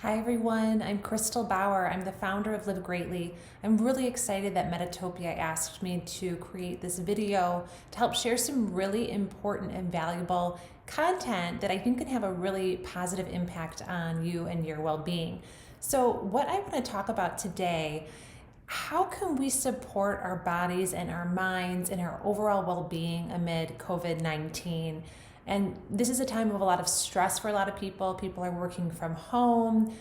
Hi everyone, I'm Kristel Bauer. I'm the founder of Live Greatly. I'm really excited that Meditopia asked me to create this video to help share some really important and valuable content that I think can have a really positive impact on you and your well-being. So what I want to talk about today, how can we support our bodies and our minds and our overall well-being amid COVID-19? And this is a time of a lot of stress for a lot of people. People are working from home.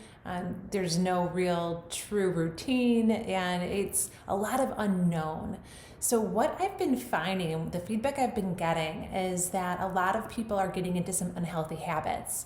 There's no real true routine, and it's a lot of unknown. So what I've been finding, the feedback I've been getting, is that a lot of people are getting into some unhealthy habits.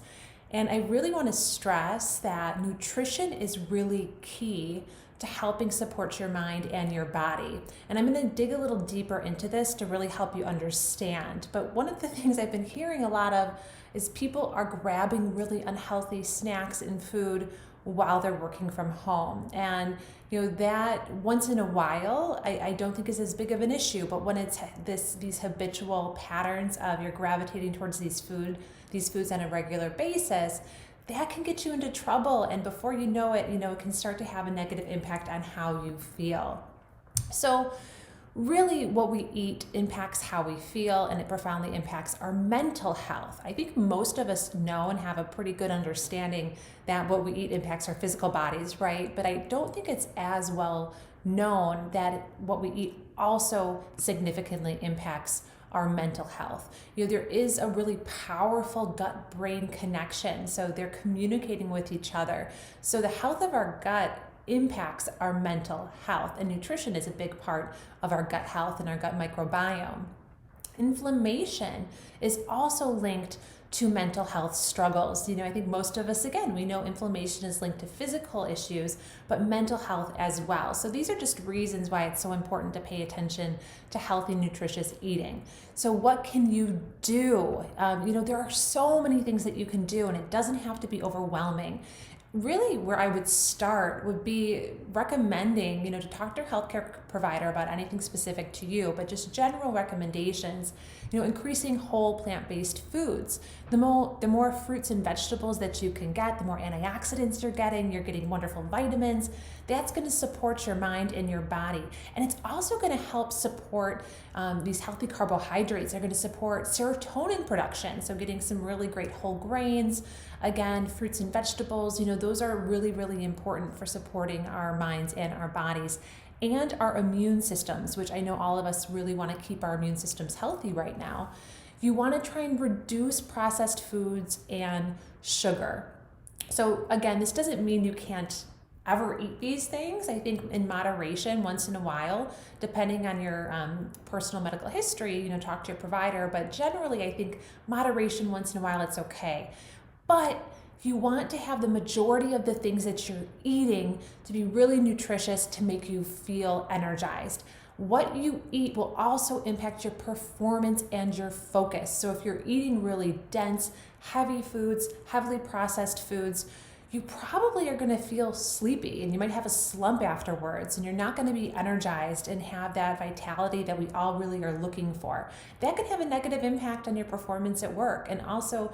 And I really want to stress that nutrition is really key to helping support your mind and your body. And I'm going to dig a little deeper into this to really help you understand. But one of the things I've been hearing a lot of is people are grabbing really unhealthy snacks and food while they're working from home. And that once in a while, I don't think is as big of an issue, but when it's these habitual patterns of you're gravitating towards these foods on a regular basis, that can get you into trouble, and before you know it, it can start to have a negative impact on how you feel. So really what we eat impacts how we feel, and it profoundly impacts our mental health. I think most of us know and have a pretty good understanding that what we eat impacts our physical bodies, right? But I don't think it's as well known that what we eat also significantly impacts our mental health. There is a really powerful gut-brain connection, so they're communicating with each other. So the health of our gut impacts our mental health, and nutrition is a big part of our gut health and our gut microbiome. Inflammation is also linked to mental health struggles. I think most of us, again, we know inflammation is linked to physical issues, but mental health as well. So these are just reasons why it's so important to pay attention to healthy, nutritious eating. So what can you do? There are so many things that you can do, and it doesn't have to be overwhelming. Really, where I would start would be recommending, to talk to your healthcare provider about anything specific to you, but just general recommendations, increasing whole plant-based foods. The more fruits and vegetables that you can get, the more antioxidants you're getting wonderful vitamins. That's going to support your mind and your body. And it's also going to help support these healthy carbohydrates. They're going to support serotonin production, so getting some really great whole grains. Again, fruits and vegetables, those are really, really important for supporting our minds and our bodies and our immune systems, which I know all of us really want to keep our immune systems healthy right now. You want to try and reduce processed foods and sugar. So again, this doesn't mean you can't ever eat these things. I think in moderation, once in a while, depending on your personal medical history, talk to your provider. But generally, I think moderation once in a while, it's okay. But you want to have the majority of the things that you're eating to be really nutritious to make you feel energized. What you eat will also impact your performance and your focus. So if you're eating really dense, heavy foods, heavily processed foods, you probably are going to feel sleepy, and you might have a slump afterwards, and you're not going to be energized and have that vitality that we all really are looking for. That can have a negative impact on your performance at work, and also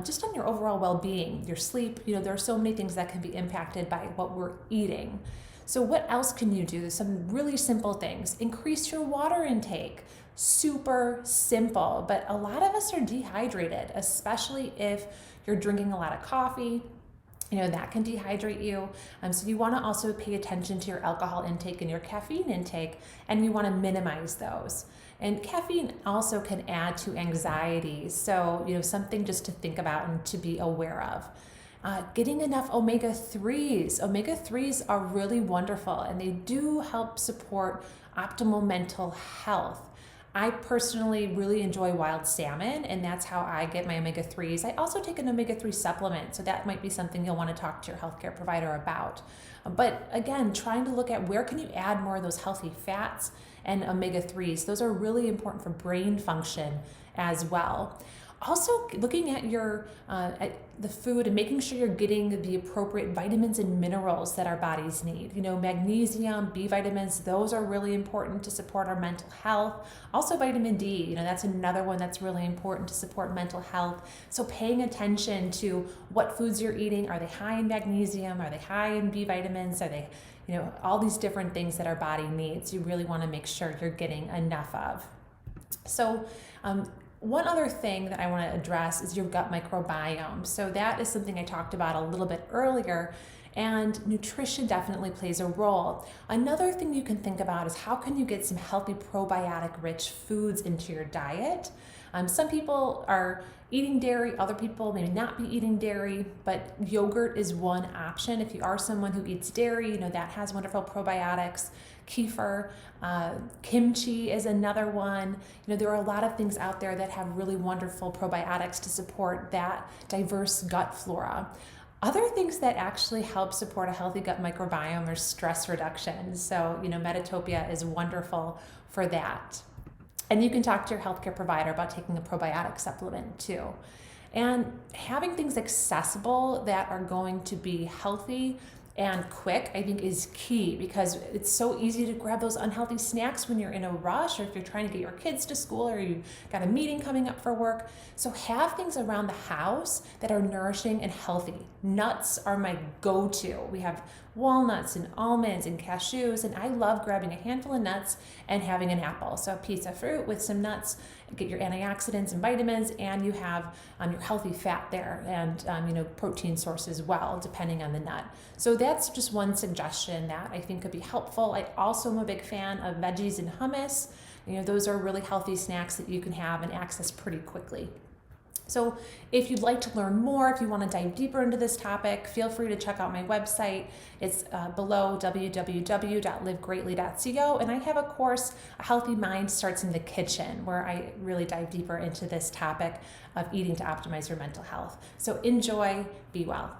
just on your overall well-being, your sleep. There are so many things that can be impacted by what we're eating. So what else can you do? There's some really simple things. Increase your water intake. Super simple, but a lot of us are dehydrated, especially if you're drinking a lot of coffee. That can dehydrate you. So you want to also pay attention to your alcohol intake and your caffeine intake, and you want to minimize those. And caffeine also can add to anxiety. So, something just to think about and to be aware of. Getting enough omega-3s. Omega-3s are really wonderful, and they do help support optimal mental health. I personally really enjoy wild salmon, and that's how I get my omega-3s. I also take an omega-3 supplement, so that might be something you'll want to talk to your healthcare provider about. But again, trying to look at where can you add more of those healthy fats and omega-3s. Those are really important for brain function as well. Also, looking at at the food and making sure you're getting the appropriate vitamins and minerals that our bodies need. Magnesium, B vitamins, those are really important to support our mental health. Also vitamin D, that's another one that's really important to support mental health. So paying attention to what foods you're eating. Are they high in magnesium? Are they high in B vitamins? Are they, all these different things that our body needs. You really want to make sure you're getting enough of. So, one other thing that I want to address is your gut microbiome. So that is something I talked about a little bit earlier, and nutrition definitely plays a role. Another thing you can think about is how can you get some healthy probiotic rich foods into your diet. Some people are eating dairy, other people may not be eating dairy, but yogurt is one option. If you are someone who eats dairy, that has wonderful probiotics. Kefir, kimchi is another one. There are a lot of things out there that have really wonderful probiotics to support that diverse gut flora. Other things that actually help support a healthy gut microbiome are stress reduction. So, Meditopia is wonderful for that. And you can talk to your healthcare provider about taking a probiotic supplement too. And having things accessible that are going to be healthy and quick, I think, is key, because it's so easy to grab those unhealthy snacks when you're in a rush, or if you're trying to get your kids to school, or you've got a meeting coming up for work. So have things around the house that are nourishing and healthy. Nuts are my go-to. We have walnuts and almonds and cashews, and I love grabbing a handful of nuts and having an apple. So a piece of fruit with some nuts, get your antioxidants and vitamins, and you have your healthy fat there, and protein source as well, depending on the nut. So that's just one suggestion that I think could be helpful. I also am a big fan of veggies and hummus. Those are really healthy snacks that you can have and access pretty quickly. So if you'd like to learn more, if you want to dive deeper into this topic, feel free to check out my website. It's below, www.livegreatly.co. And I have a course, A Healthy Mind Starts in the Kitchen, where I really dive deeper into this topic of eating to optimize your mental health. So enjoy, be well.